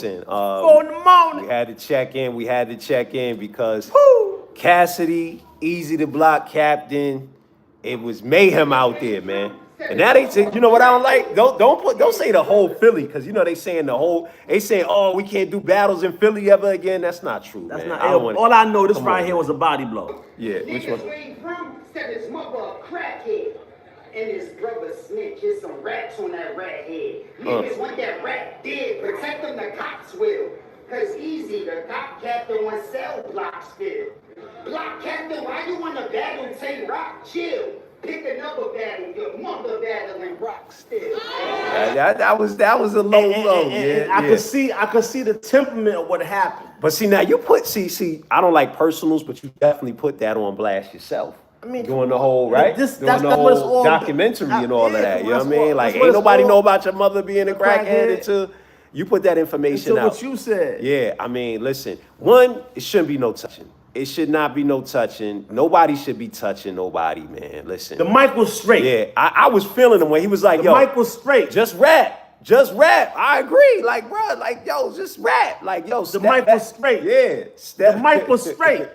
Listen, 4 in the morning. we had to check in. We had to check in because Woo! Cassidy, easy to block captain. It was mayhem out there, man. And now they say, you know what I don't like? Don't say the whole Philly, because you know they saying, oh, we can't do battles in Philly ever again. That's not true, That's man. not. I don't want All I know, this come right on, here man. was a body blow. Yeah, which one? Niggas where he from said his mother a crackhead. And his brother snitch. There's some rats on that rat head. Niggas want that rat dead. Protect them, the cops will. Cause easy, the cop captain wants cell blocks filled. Block captain, why you wanna battle Tay Rock? Chill. Pick another battle, your mother battling rock still. That was a low blow. And I could see the temperament of what happened. But see, now you put see, I don't like personals, but you definitely put that on blast yourself. I mean, doing the whole right, doing that's the what it's whole all documentary and all of yeah, that. You know what I mean? Like, what ain't nobody all- know about your mother being a crackhead until you put that information Until out. what you said. Yeah, I mean, listen. One, it shouldn't be no touching. It should not be no touching. Nobody should be touching nobody, man. Listen. The mic was straight. Yeah, I was feeling him when he was like, The yo, mic was straight. just rap. Just rap. I agree. Like, bro, like, yo, just rap. Like, yo, The mic was straight. Yeah. The mic was straight.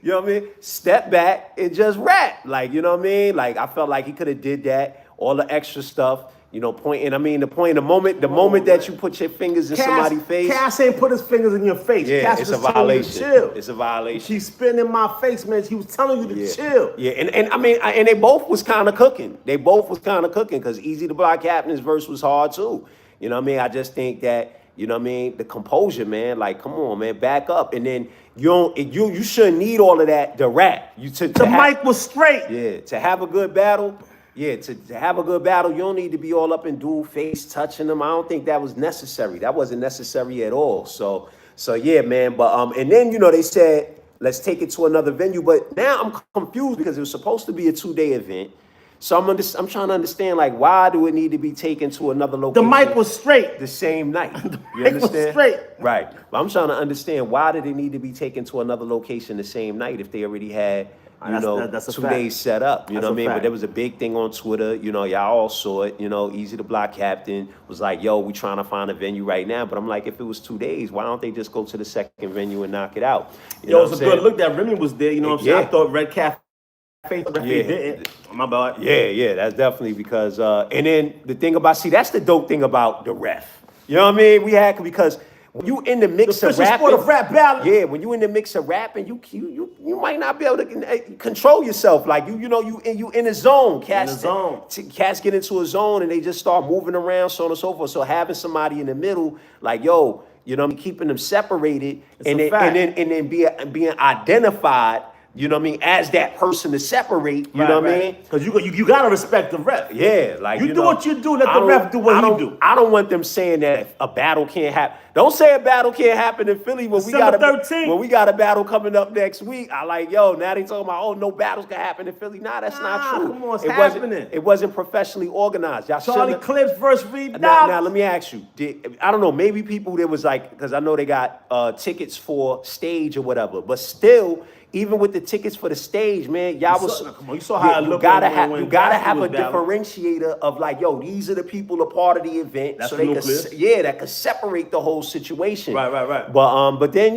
You know what I mean? Step back and just rap. Like, you know what I mean? Like, I felt like he could have did that. All the extra stuff. You know, pointing. I mean, the moment that you put your fingers in somebody's face. Cass ain't put his fingers in your face. Yeah, Cass it's a was telling you to violation. chill. It's a violation. She's spitting in my face, man. He was telling you to chill. Yeah, and I mean, and they both was kind of cooking. Because Easy to Block Captain's verse was hard too. You know what I mean? I just think that, you know what I mean, the composure, man. Like, come on, man, back up. And then you shouldn't need all of that to rap. The mic was straight. Yeah, to have a good battle. Yeah, to have a good battle, you don't need to be all up in dual face touching them. I don't think that was necessary. That wasn't necessary at all. So yeah, man. But and then they said let's take it to another venue. But now I'm confused because it was supposed to be a 2-day event. So I'm trying to understand, like, why do it need to be taken to another location? The mic was straight. The same night. You mic was understand? straight. Right. But I'm trying to understand, why did it need to be taken to another location the same night if they already had That's a 2 fact. days set up? You That's know what I a mean? But fact. there was a big thing on Twitter. Y'all all saw it. Easy to Block Captain was like, yo, we trying to find a venue right now. But I'm like, if it was 2 days, why don't they just go to the second venue and knock it out? It was a good look that Remy was there. You know what I'm saying? Yeah. I thought Red Cafe didn't. My bad. Yeah, that's definitely because, and then the thing about, that's the dope thing about the ref. You know what I mean? Because when you in the mix of rapping, sport of rap battle. yeah, when you in the mix of rapping, you might not be able to control yourself. Like you in a zone. Cass get into a zone and they just start moving around, so on and so forth. So having somebody in the middle, like, yo, keeping them separated, and then being identified. You know what I mean? As that person to separate, you know what I mean? Because you gotta respect the ref. Yeah, like you do what you do, let the ref do what he do. I don't want them saying that a battle can't happen. Don't say a battle can't happen in Philly when we got a battle coming up next week. I like, yo, now they talking about, oh, no battles can happen in Philly. Nah, that's not true. Come on, it's happening. It wasn't professionally organized. Y'all Charlie Clips versus Reed. Now let me ask you. I don't know, maybe people there was like, because I know they got tickets for stage or whatever, but still, even with the tickets for the stage, man, you saw how it looked. You gotta have a differentiator of like, yo, these are the people a part of the event, that's so that could separate the whole situation. Right. But then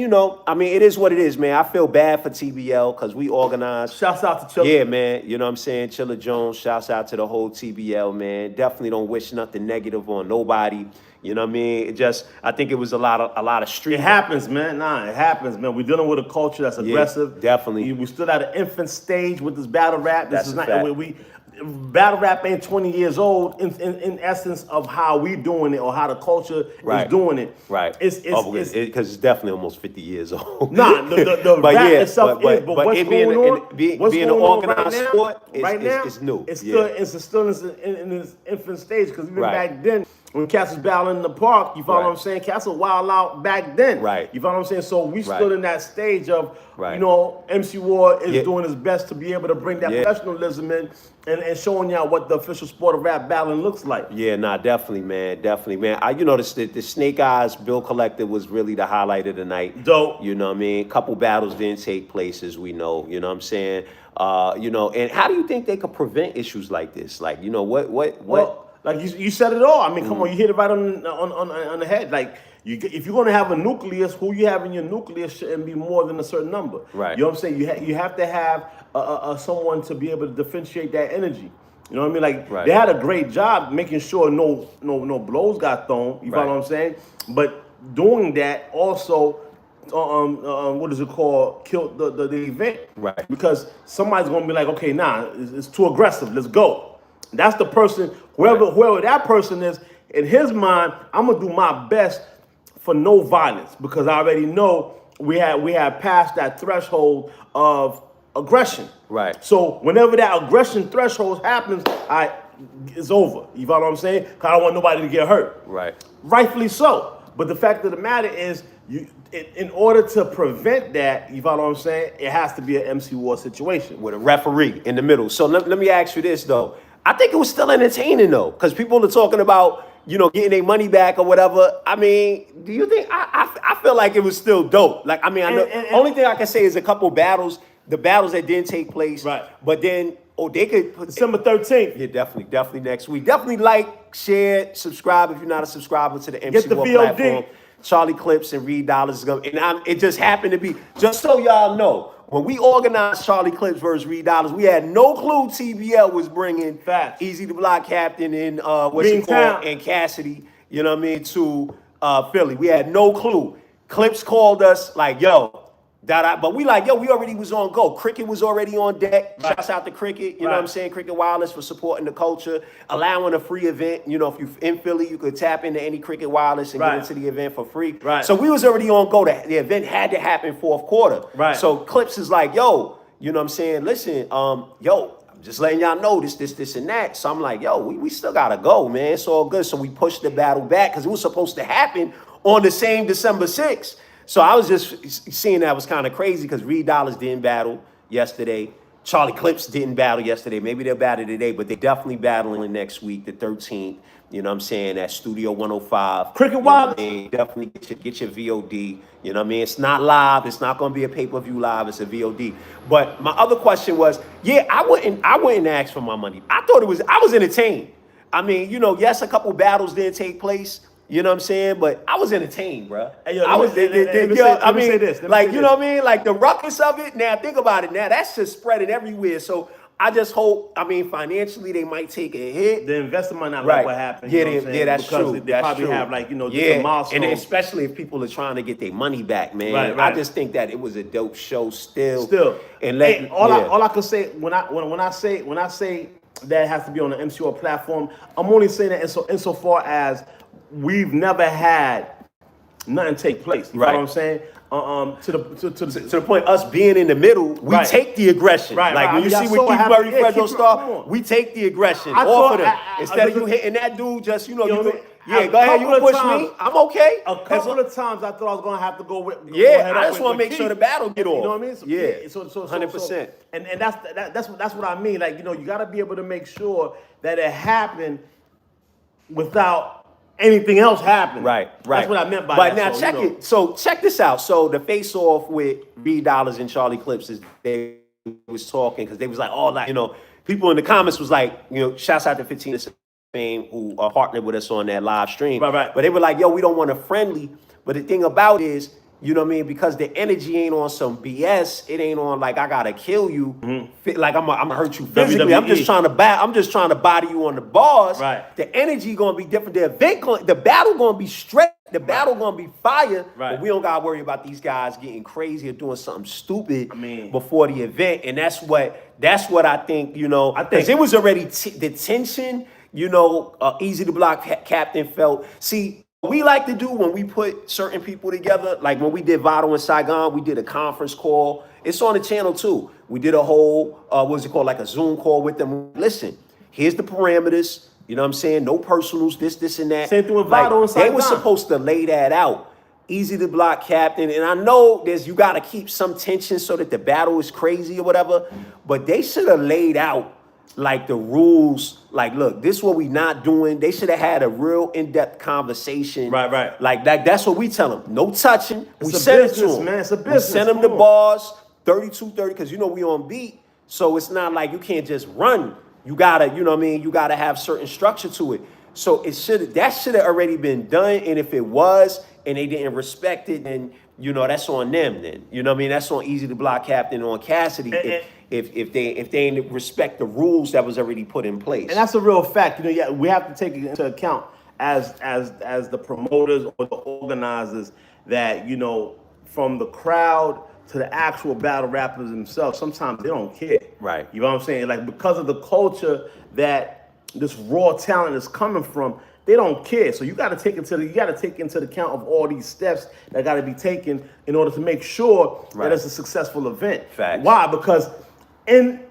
I mean, it is what it is, man. I feel bad for TBL because we organized. Shouts out to Chilla. Yeah, man. You know what I'm saying? Chilla Jones. Shouts out to the whole TBL, man. Definitely don't wish nothing negative on nobody. You know what I mean? I think it was a lot of street. It happens, man. It happens, man. We're dealing with a culture that's aggressive. Definitely. We stood at an infant stage with this battle rap. That's a fact. Battle rap ain't 20 years old in essence of how we doing it or how the culture is doing it. Right. Because it's definitely almost 50 years old. Nah, the rap itself is, but what's going on? Being an organized sport is new. It's still in its infant stage because even back then, when Cass was battling in the park, you follow what I'm saying? Cass was wild out back then. Right. You follow what I'm saying? So we stood in that stage of, MC Ward is doing his best to be able to bring that professionalism in and showing y'all what the official sport of rap battling looks like. Yeah, definitely, man. The Snake Eyes Bill Collector was really the highlight of the night. Dope. You know what I mean? A couple battles didn't take place, as we know. You know what I'm saying? And how do you think they could prevent issues like this? Like, what? Well, like you said it all. I mean, come on, you hit it right on the head. Like, if you're going to have a nucleus, who you have in your nucleus shouldn't be more than a certain number. Right. You know what I'm saying? You have to have someone to be able to differentiate that energy. You know what I mean? Like, they had a great job making sure no blows got thrown. You follow what I'm saying? But doing that also, what is it called? Killed the event. Right. Because somebody's going to be like, okay, nah, it's too aggressive. Let's go. That's the person, whoever that person is, in his mind, I'm going to do my best for no violence, because I already know we have passed that threshold of aggression. Right. So whenever that aggression threshold happens, it's over. You follow what I'm saying? Because I don't want nobody to get hurt. Right. Rightfully so. But the fact of the matter is, in order to prevent that, you follow what I'm saying, it has to be an MC War situation. With a referee in the middle. So let me ask you this, though. I think it was still entertaining, though, because people are talking about, getting their money back or whatever. I mean, do you think, I feel like it was still dope. Like, I mean, I know, only thing I can say is a couple battles, the battles that didn't take place. Right. But then, they could put December 13th. Yeah, definitely next week. Definitely like, share, subscribe if you're not a subscriber to the MC Get the War VOD. platform. Charlie Clips and Reed Dollars is going to, and it just happened to be, just so y'all know, when we organized Charlie Clips versus Reed Dollars, we had no clue TBL was bringing Facts. Easy the Block Captain and and Cassidy, you know what I mean, to Philly. We had no clue. Clips called us like, yo, but we like, yo, we already was on go. Cricket was already on deck. Right. Shouts out to Cricket, you know what I'm saying? Cricket Wireless for supporting the culture, allowing a free event. If you're in Philly, you could tap into any Cricket Wireless and get into the event for free. Right. So we was already on go. The event had to happen fourth quarter. Right. So Clips is like, yo, you know what I'm saying? Listen, yo, I'm just letting y'all know this, and that. So I'm like, yo, we still gotta go, man. It's all good. So we pushed the battle back because it was supposed to happen on the same December 6th. So I was just seeing that was kind of crazy because Reed Dollars didn't battle yesterday. Charlie Clips didn't battle yesterday. Maybe they'll battle today, but they're definitely battling next week, the 13th. You know what I'm saying? At Studio 105. Cricket Wireless. Wireless. Definitely get your VOD. You know what I mean? It's not live. It's not going to be a pay-per-view live. It's a VOD. But my other question was, I wouldn't ask for my money. I was entertained. I mean, yes, a couple battles didn't take place. You know what I'm saying? But I was entertained, bro. Hey, yo, I was, let me say this. Like, you know what I mean? Like the ruckus of it. Now, think about it. Now, that's just spreading everywhere. So I just hope, financially they might take a hit. The investor might not like what happened. Yeah, you know what yeah, that's because true. They probably have different milestones. And especially if people are trying to get their money back, man. Right. I just think that it was a dope show still. And all I can say when I say that it has to be on the MCO platform, I'm only saying that insofar as we've never had nothing take place. You know what I'm saying? To the point, us being in the middle, we take the aggression. Right, like when you see with Keith Murray, Fredro Starr, we take the aggression off of them. Instead of you hitting that dude, just go ahead, you push me. I'm okay. A couple of times I thought I was gonna have to go with. I just want to make sure the battle get off. You know what I mean? So, So 100%. And that's what I mean. Like, you gotta be able to make sure that it happened without anything else happening. Right. That's what I meant by that. But now check it. So check this out. So the face off with Reed Dollars and Charlie Clips is they was talking because they was like, people in the comments was like, shouts out to 15 Fame who are partnered with us on that live stream. Right. But they were like, yo, we don't want a friendly. But the thing about it is, you know what I mean? Because the energy ain't on some BS. It ain't on like I gotta kill you. Like I'm gonna hurt you physically. WWE. I'm just trying to body you on the bars. Right. The energy gonna be different. The battle gonna be straight. The battle gonna be fire. Right. But we don't gotta worry about these guys getting crazy or doing something stupid before the event. And that's what I think. Because it was already the tension. Easy to Block Captain felt. See. We like to do when we put certain people together, like when we did Votto in Saigon, we did a conference call. It's on the channel too. We did a whole, like a Zoom call with them. Listen, here's the parameters. You know what I'm saying? No personals, this, and that. Same thing with Votto in Saigon. They were supposed to lay that out. Easy to Block Captain. And I know you got to keep some tension so that the battle is crazy or whatever, but they should have laid out like the rules, like, look, this is what we not doing. They should have had a real in-depth conversation. Right. Like that. That's what we tell them. No touching. It's we a send business, it to them. man. It's a business. We send them the bars, 32-30, because we on beat. So it's not like you can't just run. You gotta, you know what I mean? You gotta have certain structure to it. So that should have already been done. And if it was, and they didn't respect it, then that's on them. Then you know what I mean. That's on Easy to Block Captain, on Cassidy. If they didn't respect the rules that was already put in place. And that's a real fact. Yeah, we have to take it into account as the promoters or the organizers that from the crowd to the actual battle rappers themselves, sometimes they don't care. Right. You know what I'm saying? Like, because of the culture that this raw talent is coming from, they don't care. So you got to take into the account of all these steps that got to be taken in order to make sure that it's a successful event. Facts. Why? Because in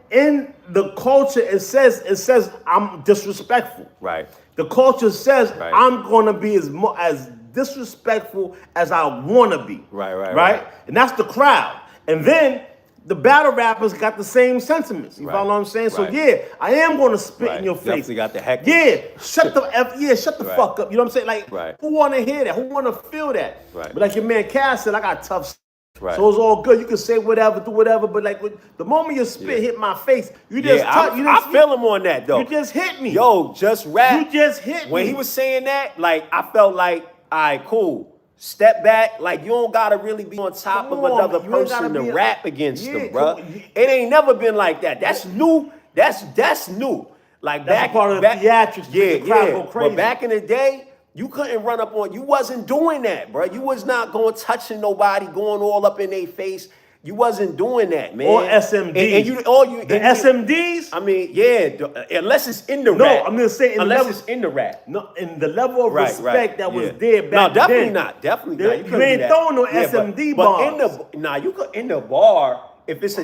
the culture it says I'm disrespectful. Right. The culture says I'm gonna be as disrespectful as I wanna be. Right. And that's the crowd. And then the battle rappers got the same sentiments. You follow what I'm saying? So yeah, I am gonna spit in your face. Definitely got the heck. Yeah, shut the fuck up. You know what I'm saying? Like, who wanna hear that? Who wanna feel that? Right. But like your man Cass said, I got tough. Right. So it's all good. You can say whatever, do whatever, but like the moment your spit hit my face, you just I feel him on that though. You just hit me. Yo, just rap. You just hit me. When he was saying that, like, I felt like, all right, cool. Step back. Like, you don't gotta really be on top of another person to rap against them, bro. It ain't never been like that. That's new. That's new. Like, that's part of the theatrics. Yeah. But back in the day, you couldn't run up on. You wasn't doing that, bro. You was not going touching nobody, going all up in their face. You wasn't doing that, man. Or SMDs. SMDs. I mean, yeah. Unless it's in the rap. No, I'm gonna say it's in the rap. No, in the level of respect that was there back then. No, definitely not. Definitely not. You ain't throwing no SMD bombs. But you could in the bar. If it's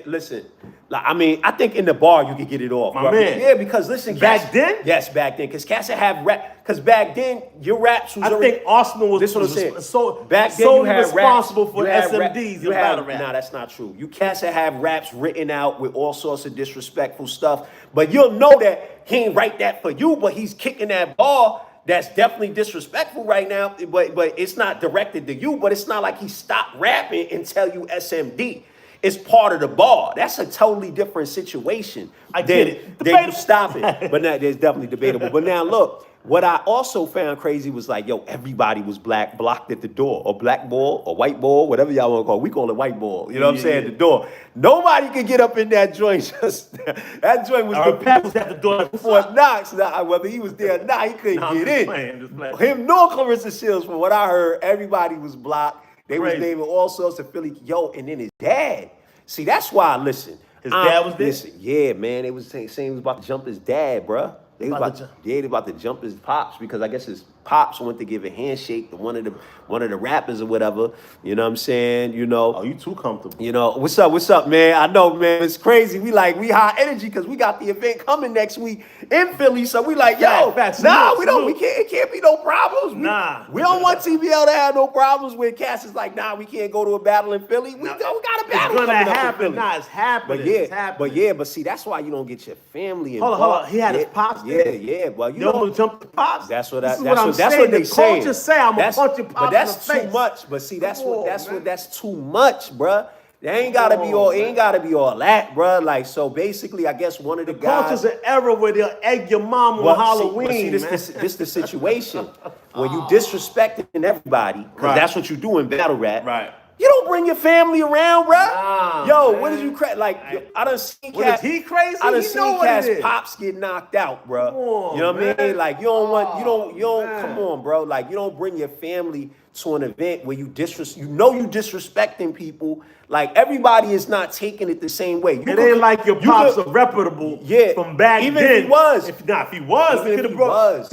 listen, like, I mean, I think in the bar you could get it off. My man. Yeah, because listen, back then? Yes, back then. Because Cass have rap. Because back then, your raps was think Arsenal was this what I'm saying. So back then you had responsible raps, for SMDs and battle rap. Nah, that's not true. You Cass have raps written out with all sorts of disrespectful stuff. But you'll know that he ain't write that for you, but he's kicking that ball. That's definitely disrespectful right now. But it's not directed to you. But it's not like he stopped rapping and tell you SMD. It's part of the bar. That's a totally different situation. I get it. Then you stop it. But now there's definitely debatable. But now look, what I also found crazy was like, yo, everybody was blocked at the door, or black ball, or white ball, whatever y'all want to call it. We call it white ball. You know what I'm saying? The door. Nobody could get up in that joint. That joint was was at the door before Knox. Whether he was there or not, he couldn't get in. Him nor Clarissa Shields, from what I heard, everybody was blocked. They was naming all sorts of Philly, and then his dad. See, that's why. Listen, his dad was there. Listen, yeah, man. They was saying he was about to jump his dad, bruh. They was about to jump his pops, because I guess his pops went to give a handshake to one of the rappers or whatever. You know what I'm saying? Oh, you too comfortable. What's up, man? I know, man. It's crazy. We high energy because we got the event coming next week in Philly. So we like, yo, we don't. We can't. It can't be no problems. We don't want TBL to have no problems with Cass. Is like, we can't go to a battle in Philly. We got a battle. It's gonna happen. It's happening. It's happening. But see, that's why you don't get your family involved. Hold on. He had his pops. Yeah. Well, you know, jump the pops. That's what I'm what saying. they say. Culture say I'm gonna punch your pops. But that's too much. But see, that's too much, bruh. It ain't gotta be all that, bruh. Like, so basically, I guess one of the guys. Culture's an era where they'll egg your mom on Halloween. This the situation when you disrespecting everybody, because that's what you do in battle rap. Right. You don't bring your family around, bruh. Yo, what did you crazy? Like, I done seen Cass. Is he crazy? I done seen Cass pops get knocked out, bruh. You know what I mean? Like, you don't. Come on, bro. Like, you don't bring your family to an event where you disrespecting people. Like, everybody is not taking it the same way. It ain't like your pops are reputable from back then. Even if he was. If he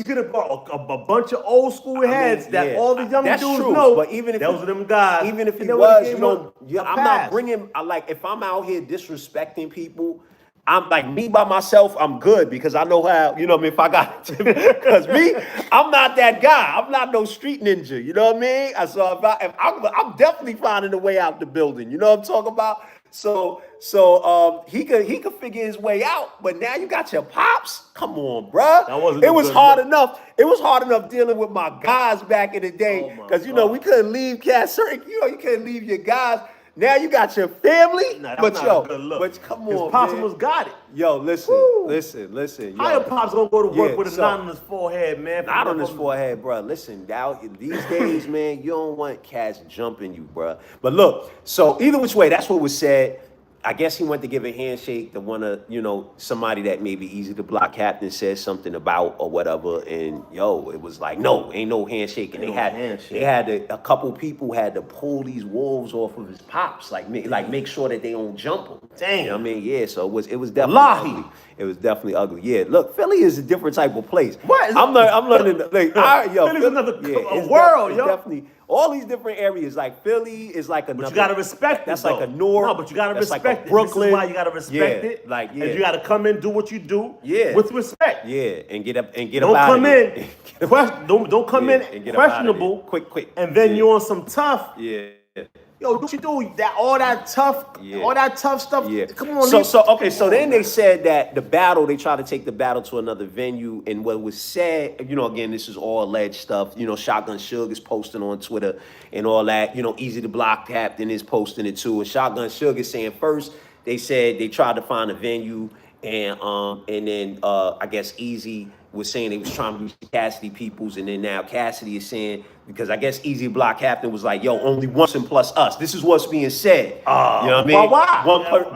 could have brought a bunch of old school heads that all the young dudes know. But even if those are them guys. Even if he was, I'm not bringing. Like, if I'm out here disrespecting people, I'm like, me by myself, I'm good, because I know how, you know what I mean, if I got to, because I'm not that guy. I'm not no street ninja, you know what I mean? So I'm definitely finding a way out the building, you know what I'm talking about? So he could figure his way out, but now you got your pops? Come on, bruh. It was hard enough. It was hard enough dealing with my guys back in the day, because, we couldn't leave Cass. You couldn't leave your guys. Now you got your family, Nah, that's but not yo, a good look. but come His on, pops man. almost got it. Yo, listen, Woo. listen. How Yo. your pops gonna go to work Yeah, with a so- knot on his forehead, man? Not on his forehead, bro. Listen, now these days, man, you don't want cats jumping you, bro. But look, so either which way, that's what was said. I guess he went to give a handshake to one of, somebody that maybe Easy to Block Captain said something about or whatever. And yo, it was like, no, ain't no handshake. And a couple people had to pull these wolves off of his pops, like make sure that they don't jump him. Damn. You know what I mean? Yeah, so it was definitely ugly. It was definitely ugly. Yeah, look, Philly is a different type of place. What? I'm learning. Like, Philly's another world, yo. Definitely. All these different areas, like Philly is like another. But you gotta respect it. That's though. like a North. No, but you gotta respect like it. Brooklyn. This is why you gotta respect it. And you gotta come in, do what you do. Yeah. With respect. Yeah, and get up and get Don't up out come of in. there. Don't come in and get up out of there. questionable. Quick. And then you're on some tough. Yeah. Yo, what you do? All that tough stuff. Yeah. Come on. So then they said that they tried to take the battle to another venue, and what was said, again, this is all alleged stuff. Shotgun Suge is posting on Twitter and all that. Easy to Block Captain is posting it too. And Shotgun Suge is saying first they said they tried to find a venue, and then I guess Easy was saying they was trying to reach Cassidy peoples, and then now Cassidy is saying, because I guess Easy Block Captain was like, yo, only one person plus us. This is what's being said. You know what I mean? Why?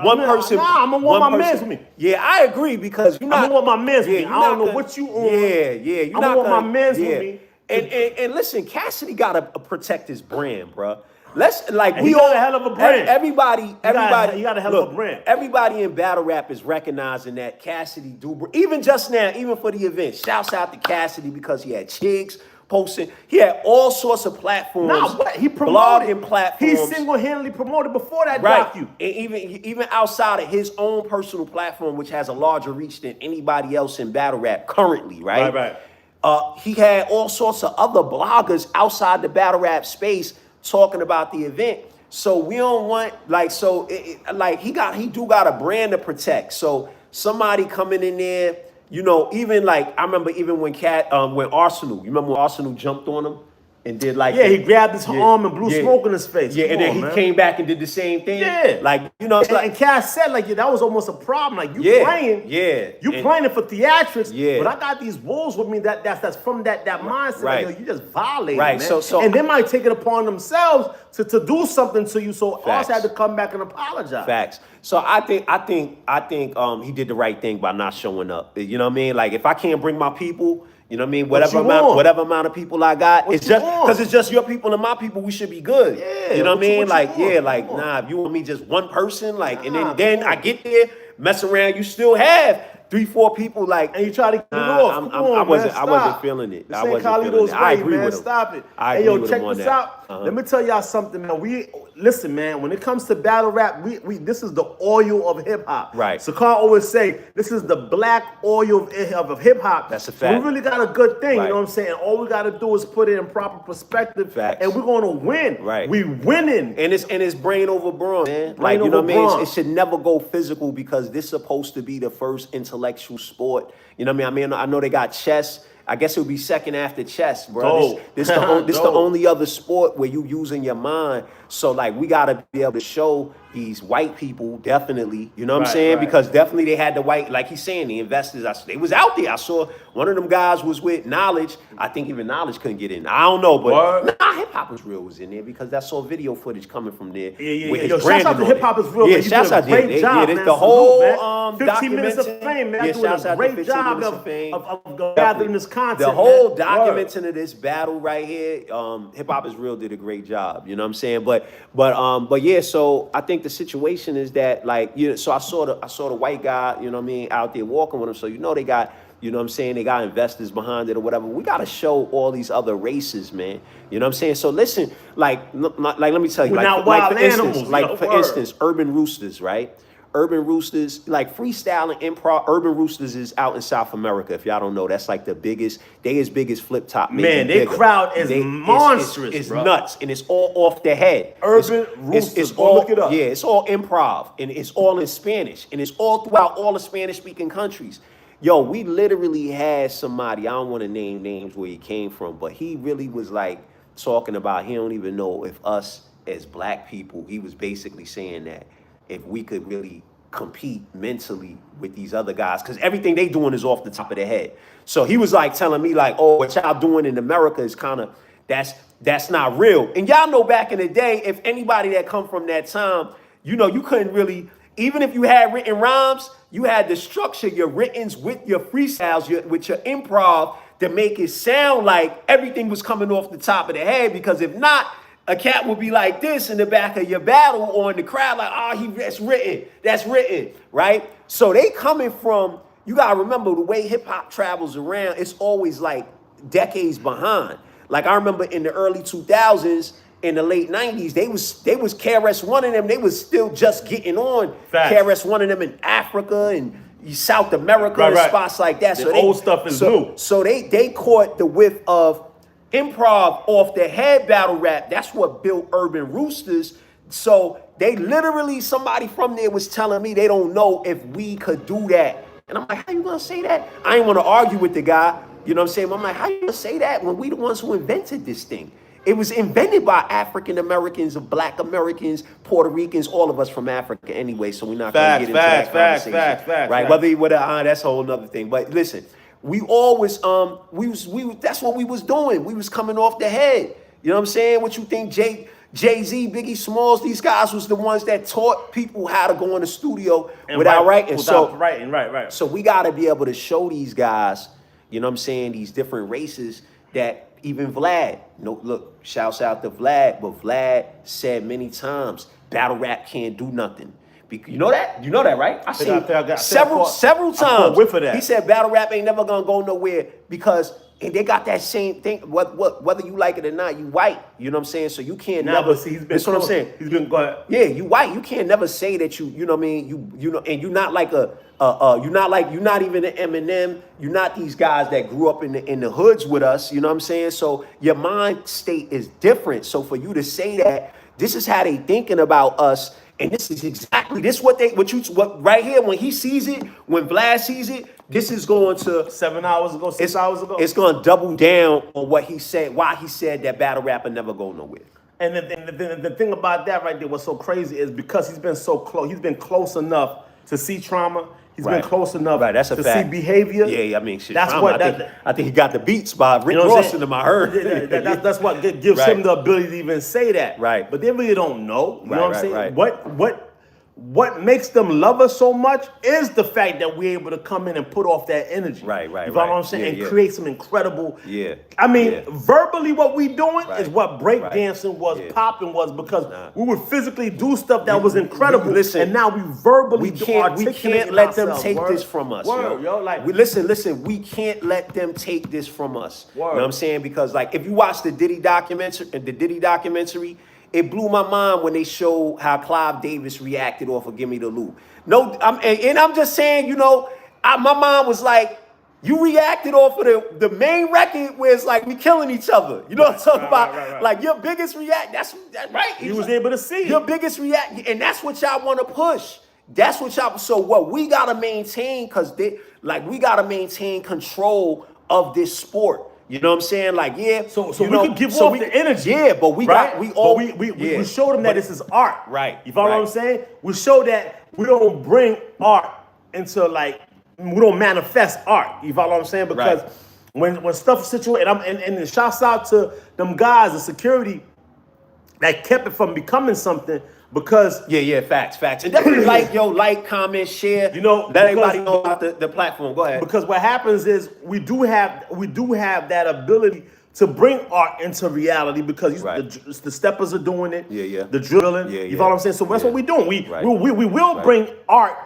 One person. Nah, I'm gonna want my mans with me. Yeah, I agree, because you're not. I'm gonna want my mans with me. I don't know what you on. Yeah. I'm gonna want my mans with me. And listen, Cassidy gotta protect his brand, bro. We got a hell of a brand. Everybody, you got a hell of a brand. Everybody in battle rap is recognizing that Cassidy even just now, even for the event. Shouts out to Cassidy because he had chicks posting. He had all sorts of platforms. He promoted blogging platforms. He single-handedly promoted before that right. docu. And even outside of his own personal platform, which has a larger reach than anybody else in battle rap currently, right? Right. He had all sorts of other bloggers outside the battle rap space talking about the event. So we don't want he do got a brand to protect. So somebody coming in there, even I remember even when Arsenal, you remember when Arsenal jumped on him and did he grabbed his arm and blew smoke in his face. Yeah, and then he came back and did the same thing. Yeah. And Cass said that was almost a problem. Like playing. Yeah. You playing it for theatrics. Yeah. But I got these wolves with me that's from that mindset. Right. Like, you just violated, right. man. So and they might take it upon themselves to do something to you. So Facts. Arsenal had to come back and apologize. Facts. So I think he did the right thing by not showing up. You know what I mean? Like, if I can't bring my people, you know what I mean? Whatever amount of people I got, it's just your people and my people. We should be good. Yeah, you know what I mean? Nah, if you want me just one person, and then I get there, mess around, you still have 3-4 people, and you try to get it off. I wasn't feeling it. I wasn't feeling it. I agree with him. Stop it. I agree with check him on this that. out. Let me tell y'all something, man. Listen, man. When it comes to battle rap, this is the oil of hip hop. Right. Sakar always say this is the black oil of hip hop. That's a fact. So we really got a good thing. Right. You know what I'm saying? All we got to do is put it in proper perspective. Facts. And we're gonna win. Right. We winning. And it's brain over brawn, man. Brain you know over what I mean? brawn. It should never go physical, because this is supposed to be the first intellectual sport. You know what I mean? I know they got chess. I guess it would be second after chess, bro. This the only other sport where you using your mind. So we gotta be able to show these white people, definitely, you know what I'm saying? Right. Because definitely they had the white, like he's saying, the investors, they was out there. I saw one of them guys was with Knowledge. I think even Knowledge couldn't get in. I don't know, but Hip Hop Is Real was in there, because I saw video footage coming from there. Yeah. Shouts out to Hip Hop Is Real. Yeah, shouts out to great job, man. The whole 15 minutes of fame, man. Doing a great job of gathering this content. The whole documenting of this battle right here, Hip Hop Is Real did a great job. You know what I'm saying? But yeah. So I think the situation is that so I saw the white guy, you know what I mean, out there walking with him. So they got, you know what I'm saying, they got investors behind it or whatever. We got to show all these other races, man. You know what I'm saying? So listen, let me tell you, for instance, Urban Roosters, right? Urban Roosters, freestyle and improv. Urban Roosters is out in South America. If y'all don't know, that's the biggest. They as big as Flip Top. Man, their crowd is monstrous. It's nuts, and it's all off the head. Urban Roosters. It's all, look it up. Yeah, it's all improv, and it's all in Spanish, and it's all throughout all the Spanish-speaking countries. Yo, we literally had somebody. I don't want to name names where he came from, but he really was talking about he don't even know if us as black people, he was basically saying that if we could really compete mentally with these other guys, because everything they doing is off the top of their head. So he was like telling me like, oh, what y'all doing in America is kind of, that's not real. And y'all know back in the day, if anybody that come from that time, you know, you couldn't really, even if you had written rhymes, you had to structure your writtens with your freestyles, with your improv to make it sound like everything was coming off the top of the head. Because if not, a cat would be like this in the back of your battle or in the crowd, like, oh, that's written, right? So they coming from, you gotta remember the way hip hop travels around, it's always like decades behind. Like I remember in the early 2000s, in the late 90s, they was KRS-One of them, they was still just getting on. Facts. KRS-One of them in Africa and South America and spots like that. The old stuff is new. So they caught the whiff of improv off the head battle rap. That's what built Urban Roosters. So they literally, somebody from there was telling me they don't know if we could do that. And I'm like, how you gonna say that? I ain't want to argue with the guy. You know what I'm saying? I'm like, how you gonna say that when we the ones who invented this thing? It was invented by African Americans, Black Americans, Puerto Ricans, all of us from Africa anyway. So we're not gonna get into that conversation, right? Whether you would, that's a whole nother thing. But listen, we always that's what we was doing. We was coming off the head. You know what I'm saying? What you think, Jay-Z, Biggie Smalls, these guys was the ones that taught people how to go in the studio without writing. Right. So we got to be able to show these guys, you know what I'm saying, these different races that even Vlad, look, shouts out to Vlad, but Vlad said many times, battle rap can't do nothing. You know that? You know that, right? I seen several times. He said battle rap ain't never gonna go nowhere because and they got that same thing. Whether you like it or not, you white. You know what I'm saying? So you can't never. But see, he's been. That's what I'm saying. He's been. Go ahead. Yeah, you white. You can't never say that you know what I mean. You know, and you're not like you're not even an Eminem. You're not these guys that grew up in the hoods with us. You know what I'm saying? So your mind state is different. So for you to say that, this is how they thinking about us. And this is exactly what right here, when he sees it, when Vlad sees it, this is going to 7 hours ago, 6 hours ago. It's going to double down on what he said, why he said that battle rapper never go nowhere. And the thing about that right there, what's so crazy is because he's been so close, he's been close enough to see trauma. He's been close enough that's a to fact. see behavior. Yeah, I mean, shit. That's trauma. what I think he got the beats by Rick Ross in my heard. That's what gives him the ability to even say that. Right. But they really don't know. You know what I'm saying? Right. What makes them love us so much is the fact that we're able to come in and put off that energy. Right. You know what I'm saying? And create some incredible. Yeah. I mean, verbally, what we doing is what breakdancing was, popping was, because we would physically do stuff that was incredible. Listen, and now we verbally we can't let them take this from us. Listen, we can't let them take this from us. You know what I'm saying? Because like, if you watch the Diddy documentary. It blew my mind when they showed how Clive Davis reacted off of Gimme the Loot. I'm just saying, you know, my mom was like, you reacted off of the main record where it's like we killing each other. You know what I'm talking about? Right. Like your biggest react. That's right. He was able to see your biggest react, and that's what y'all want to push. That's what y'all. So what we gotta maintain, we gotta maintain control of this sport. You know what I'm saying? Like, yeah. So we can give off the energy. Yeah, but we showed them that this is art. Right. You follow what I'm saying? We show that we don't bring art into we don't manifest art. You follow what I'm saying? Because when stuff is situated, and shouts out to them guys, the security that kept it from becoming something. Because facts. And definitely like, comment, share. You know, let everybody know about the platform. Go ahead. Because what happens is we do have that ability to bring art into reality because the steppers are doing it. The drilling. You follow what I'm saying? So that's what we're doing. We will bring art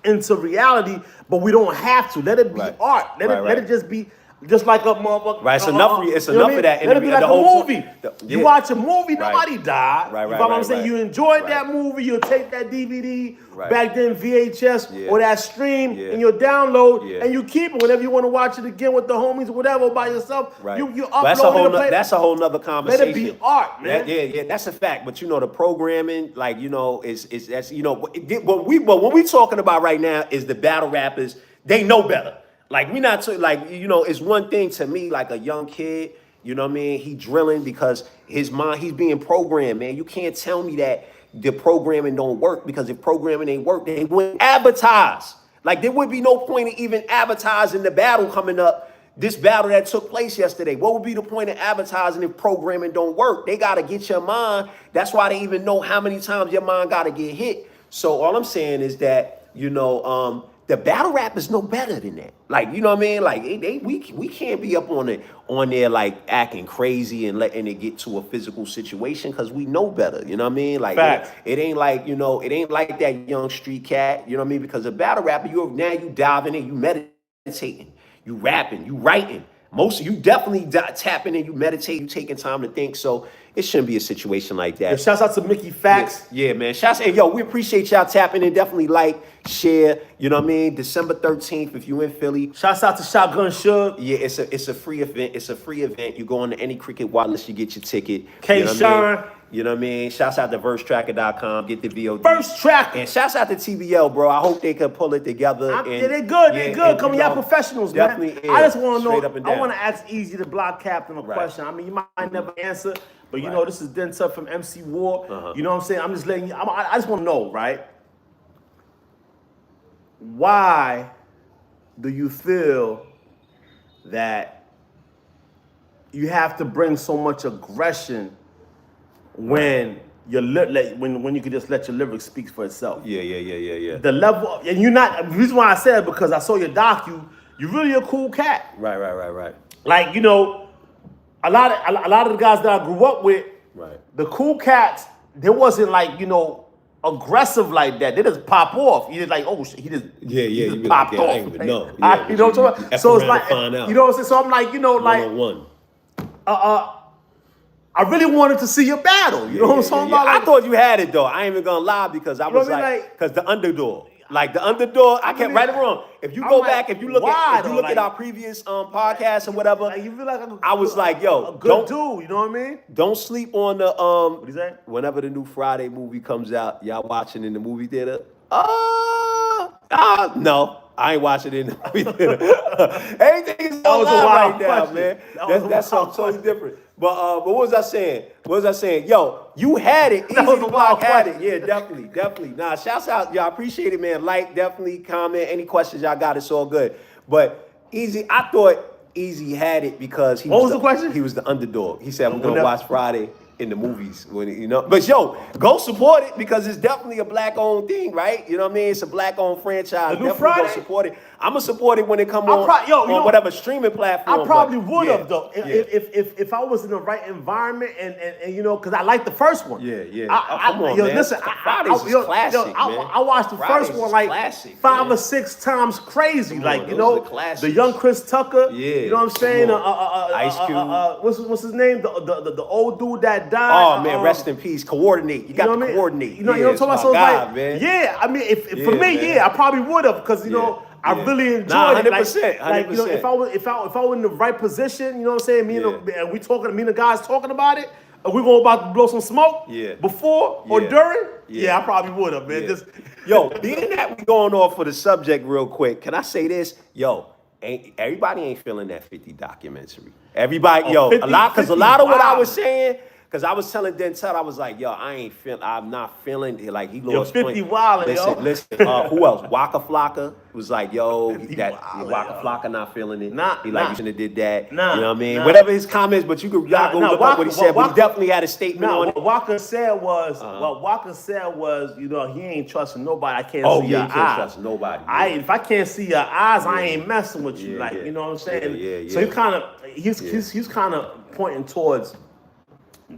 into reality, but we don't have to. Let it be art. Let it just be. Just like a motherfucker. Right, it's enough of that. Let it be like a movie. You watch a movie, nobody died. Right, you know what I'm saying? You enjoyed that movie, you'll take that DVD, back then VHS, or that stream, and you'll download, and you keep it whenever you want to watch it again with the homies or whatever by yourself. You upload it. That's a whole nother conversation. Let it be art, man. Yeah, that's a fact. But you know, the programming, like, you know, is that's, you know, what we talking about right now is the battle rappers. They know better. Like, we not like, you know, it's one thing to me, like a young kid, You know what I mean? He drilling because his mind, he's being programmed, man. You can't tell me that the programming don't work, because if programming ain't work, they wouldn't advertise. Like, there would be no point in even advertising the battle coming up, this battle that took place yesterday. What would be the point of advertising if programming don't work? They got to get your mind. That's why they even know how many times your mind got to get hit. So all I'm saying is that, you know, the battle rap is no better than that. Like, you know what I mean? Like, we can't be up on there like acting crazy and letting it get to a physical situation, because we know better. You know what I mean? Like, it ain't like, you know, it ain't like that young street cat. You know what I mean? Because a battle rapper, you diving in, you meditating, you rapping, you writing. Most of you definitely tapping in, you meditate, you taking time to think. So it shouldn't be a situation like that. Yeah, shouts out to Mickey Fax. Yeah, man. Shouts, hey, yo, we appreciate y'all tapping in. Definitely like, share. You know what I mean? December 13th, if you in Philly. Shouts out to Shotgun Suge. Yeah, it's a free event. It's a free event. You go on to any Cricket Wireless, you get your ticket. K. You know Sean. You know what I mean? Shouts out to versetracker.com. Get the VOD. First Tracker. And shouts out to TBL, bro. I hope they can pull it together. Yeah, they're good. They're good. Come y'all professionals, man. I just want to know. I want to ask Easy the Block Captain a question. I mean, you might never answer, but you know, this is Dentup from MC War. You know what I'm saying? I'm just letting you. I just want to know, right? Why do you feel that you have to bring so much aggression when when you can just let your lyrics speak for itself? Yeah. The level, and you're not. The reason why I said it, because I saw your docu. You're really a cool cat. Right. Like, you know, a lot of the guys that I grew up with, the cool cats, they wasn't like, you know, aggressive like that. They just pop off. You just like, oh shit, he just popped off. I ain't even know. You know what I'm talking about? So it's like, you know what I'm saying? So I'm like, you know, like, I really wanted to see your battle. You know what I'm talking about? Like, I thought you had it though. I ain't even gonna lie, because I was like, because the underdog. Like the underdog, I can't right or wrong. If you go back, if you look at our previous podcasts or whatever, like you feel like I was like, yo, a good dude, you know what I mean? Don't sleep on the What you say? whenever the new Friday movie comes out, y'all watching in the movie theater? No. I ain't watching it in the movie theater. Everything is so live right now, man. That's something totally different. But what was I saying? Yo, you had it. That was a wild had it. Yeah, definitely. Nah, shouts out, y'all. Appreciate it, man. Like, definitely comment. Any questions y'all got, it's all good. But Easy, I thought Easy had it because he was the question? He was the underdog. He said, we're gonna watch Friday in the movies, when you know. But yo, go support it, because it's definitely a black-owned thing, right? You know what I mean? It's a black-owned franchise. The new definitely Friday? go support it. I'm gonna support it when it come on whatever streaming platform. I probably would have though, if I was in the right environment and you know, because I liked the first one. Yeah. Come on, man. Listen, Fridays is classic, man. I watched the first one like classic, 5 or 6 times crazy. Like, you know, the young Chris Tucker. Yeah. You know what I'm saying? Ice Cube. What's his name? The old dude that died. Oh man, rest in peace. Coordinate. You got to coordinate. You know what I'm talking about? So like, man. Yeah, I mean, for me, I probably would have, because you know, I really enjoyed it. 100%. Like, you know, if I was in the right position, you know what I'm saying? Me and the guys talking about it, and we going about to blow some smoke before or during. Yeah, I probably would have, man. Yo, being that we going off for the subject real quick, can I say this? Yo, everybody ain't feeling that 50 documentary. Everybody, 50, a lot of what I was saying. Because I was telling Dentup, I was like, yo, I'm not feeling it. Like, he lost 50 wildin', yo. Listen, who else? Waka Flocka was like, yo, Waka Flocka not feeling it. He like, you shouldn't have did that. You know what I mean? Whatever his comments, but y'all go look up what he said. But he definitely had a statement on it. What Waka said was, you know, he ain't trusting nobody. I can't see your eyes. Can't trust nobody. If I can't see your eyes, I ain't messing with you. Like, you know what I'm saying? So he's kind of pointing towards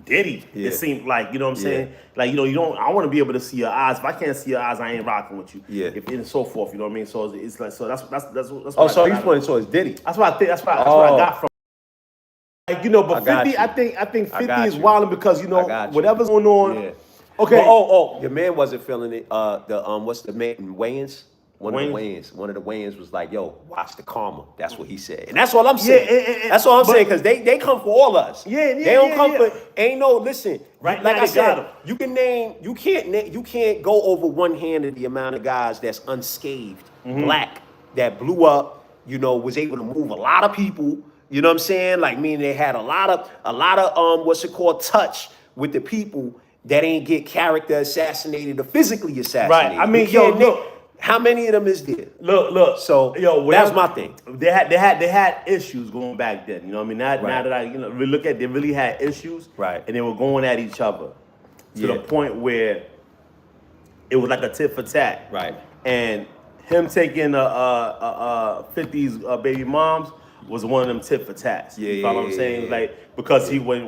Diddy. It seemed like, you know what I'm saying? Like, you know, I want to be able to see your eyes. If I can't see your eyes, I ain't rocking with you. And so forth, you know what I mean? So it's like, so that's so he's pointing towards Diddy. That's what I think. That's what I got from. Like, you know, but 50, I think 50 is wilding, because, you know, whatever's going on. Okay. Your man wasn't feeling it. What's the man, Wayans? One of the Wayans was like, yo, watch the karma. That's what he said. And that's all I'm saying. That's all I'm saying, because they come for all us. They don't come for, ain't no, listen, right, like I said, you can't go over one hand of the amount of guys that's unscathed, black, that blew up, you know, was able to move a lot of people, You know what I'm saying? Like, meaning they had a lot of what's it called, touch with the people that ain't get character assassinated or physically assassinated. Right. I mean, yo, look. How many of them is there? Look. So that's my thing. They had issues going back then. You know what I mean? Now that I really look at, they really had issues. Right. And they were going at each other to the point where it was like a tit for tat. Right. And him taking 50's baby moms was one of them tit for tats. You follow what I'm saying? Yeah. Like, because he when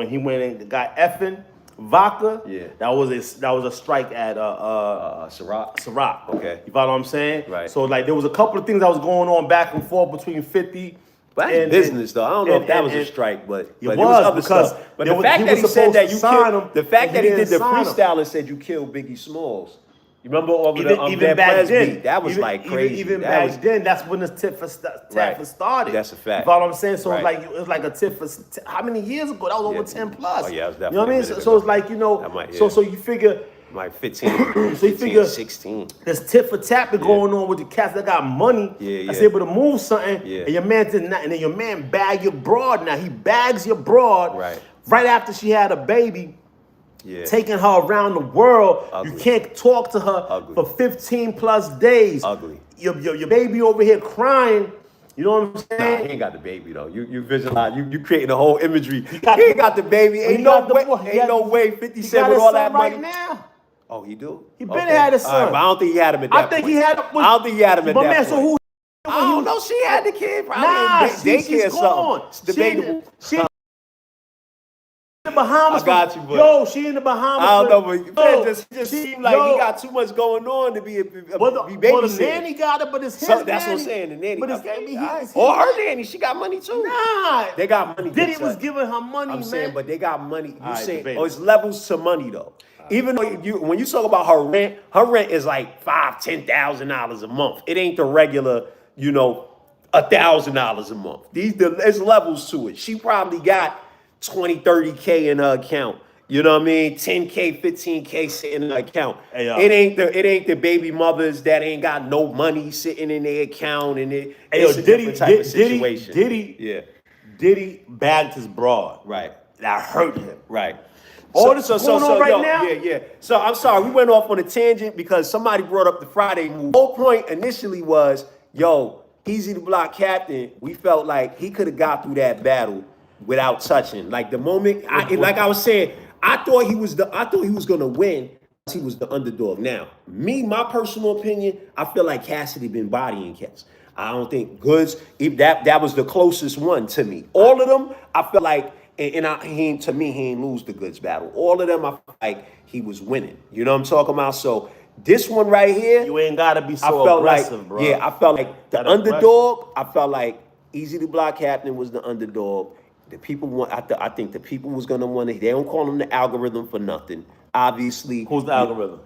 he went and got effing vodka, that was a strike at Ciroc. Okay. You follow what I'm saying? Right. So like there was a couple of things that was going on back and forth between 50. But that's business though. I don't know if that was a strike, but it was other because stuff. But the fact that he said that you killed, the fact that he did the freestyle and said you killed Biggie Smalls. You remember over even back then, beat? That was like crazy. Even back then, that's when the tit for tat started. That's a fact. You follow what I'm saying? So it was like a tit for how many years ago? That was over 10 plus. Oh yeah, it was definitely. You know what I mean? So it's like, you know, so you figure. Like 15, so you figure 16. There's tit for tat going on with the cats that got money. That's able to move something. And your man did not, and then your man bag your broad. Now he bags your broad right after she had a baby. Taking her around the world. Ugly. You can't talk to her for 15 plus days. Ugly. Your baby over here crying. You know what I'm saying? Nah, he ain't got the baby though. You visualize, you creating a whole imagery. He ain't got the baby. Ain't no way 50 Cent with all that money. Right now. Oh, he do? He been had a son. Right, but I don't think he had him at that point. I don't think he had him at that point. So who? I don't know. She had the kid. Probably she's gone. It's debatable. She in the Bahamas. I got you, yo, she in the Bahamas. I don't know, but it just seemed like he got too much going on to be babysitting. Well, the nanny got it, but it's his nanny. That's what I'm saying. The nanny but got baby. Or her nanny. She got money too. Nah. They got money. Diddy was giving her money, I'm saying, but they got money. You saying, it's levels to money though. Even though when you talk about her rent is like $5,000-$10,000 a month. It ain't the regular, $1,000 a month. There's levels to it. She probably got 20, 30K in her account. You know what I mean? 10K, 15K sitting in her account. Hey, it ain't the baby mothers that ain't got no money sitting in their account, and it's a different type of situation. Diddy bagged his broad. Right. That hurt him. Right. All this going on right now? Yeah. So I'm sorry, we went off on a tangent because somebody brought up the Friday move. The whole point initially was, Easy the Block Captain, we felt like he could have got through that battle without touching. Like the moment, like I was saying, I thought he was gonna win. He was the underdog. Now, my personal opinion, I feel like Cassidy been bodying cats. I don't think Goods. That was the closest one to me. All of them, I feel like, he ain't lose the Goods battle. All of them, I feel like he was winning. You know what I'm talking about? So this one right here, you ain't gotta be so aggressive, bro. Yeah, I felt like the underdog. I felt like Easy the Block Captain was the underdog. The people want. I think the people was gonna want it. They don't call him the algorithm for nothing. Obviously, who's the algorithm?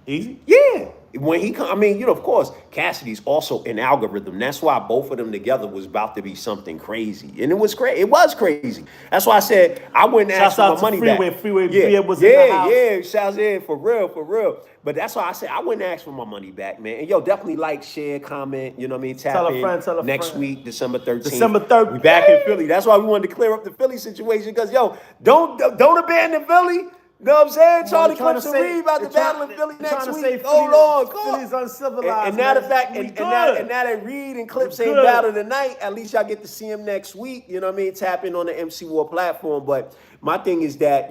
Easy. Yeah. When he come, of course, Cassidy's also an algorithm. That's why both of them together was about to be something crazy, and it was crazy. It was crazy. That's why I said I wouldn't ask for my money back. Freeway was in the house. Yeah. Shouts in for real. But that's why I said I wouldn't ask for my money back, man. And definitely like, share, comment. You know what I mean? Tell a friend. Next week, December 13th. December 13th. We back in Philly. That's why we wanted to clear up the Philly situation because don't abandon Philly. You know what I'm saying? Charlie Clips and Reed about to battle in Philly next week. Hold on. Philly's uncivilized. And now the fact, and now that Reed and Clips ain't battle tonight, at least y'all get to see him next week. You know what I mean? Tap in on the MC War platform. But my thing is that,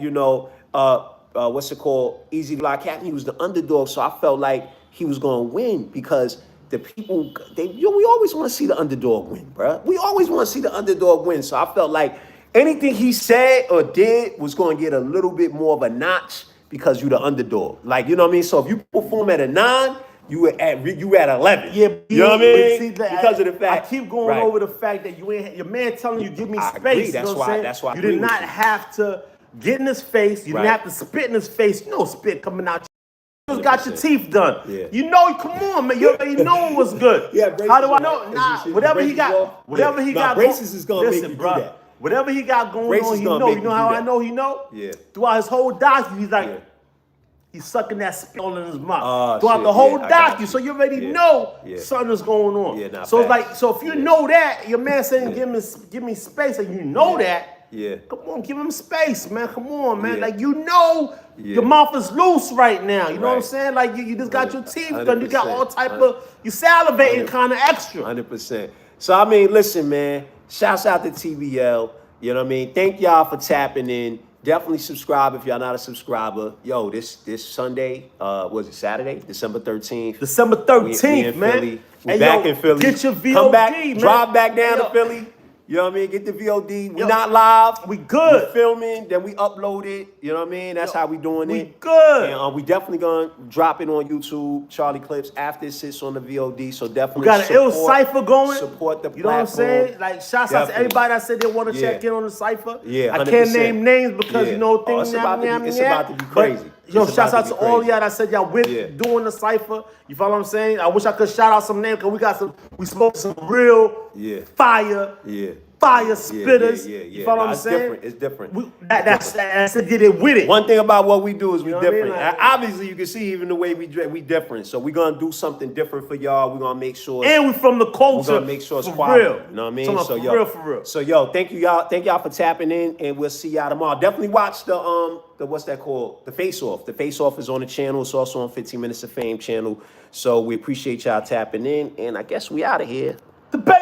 what's it called? Easy Block Captain, he was the underdog, so I felt like he was going to win because the people, we always want to see the underdog win, bro. We always want to see the underdog win. So I felt like anything he said or did was going to get a little bit more of a notch because you the underdog. Like, you know what I mean? So if you perform at a 9, you at 11. Yeah, you know what I mean? See, because of the fact. I keep going over the fact that you ain't your man telling you give me space. Agree. That's why you did not have to get in his face. You didn't have to spit in his face. Spit coming out. You just got your teeth done. Yeah. Come on, man. You already know it was good. How do I know? Nah, whatever he got. Braces is gonna make you do that. Whatever he got going on, he know. You know how I know he know? Yeah. Throughout his whole document, he's like, he's sucking that spit all in his mouth throughout shit, the whole yeah, I got docu. you. So you already Yeah, know yeah. something is going on. Yeah, nah, so it's facts. like, so if you know that, your man saying give me space, and you know that. Yeah. Come on, give him space, man. Come on, man. Yeah. Like you know, your mouth is loose right now. You know what I'm Right. saying? Like you just got your teeth done. You 100%. got all type of. You salivating kind of extra. 100%. So I mean, listen, man. Shouts out to TBL. You know what I mean? Thank y'all for tapping in. Definitely subscribe if y'all not a subscriber. Yo, this Sunday, was it Saturday? December 13th. December 13th, we in man. Philly. We Hey, back yo, in Philly. get your VOD, Come back, man. drive back down Yo. to Philly. You know what I mean? Get the VOD. We Yo, not live. we good. We filming, then we upload it. You know what I mean? That's how we doing we it. good. And we definitely gonna drop it on YouTube, Charlie Clips, after it sits on the VOD. So definitely We got an ill cipher going. Support the You know what I'm platform. saying? Like, shouts out to Definitely. everybody that said they want to Yeah. check in on the cipher. Yeah, I can't 100%. name names because, Yeah. you know, things It's about to be crazy. Yo, It's shouts about out to to be all crazy. y'all that said y'all with Yeah. doing the cipher. You follow what I'm saying? I wish I could shout out some names because we smoked some real fire. Yeah. Fire spitters. Yeah. You follow what I'm It's saying? different. It's different. That's it. Did it with it. One thing about what we do is we You know what I mean? different. Like- Obviously, you can see even the way we different. So we're gonna do something different for y'all. We're gonna make sure. And we from the culture. We're gonna make sure it's for quality. real. You know what I mean? Talking So about yo, for real. So yo, thank y'all for tapping in, and we'll see y'all tomorrow. Definitely watch the what's that called? The Face Off. The Face Off is on the channel. It's also on 15 Minutes of Fame channel. So we appreciate y'all tapping in, and I guess we out of here. The baby.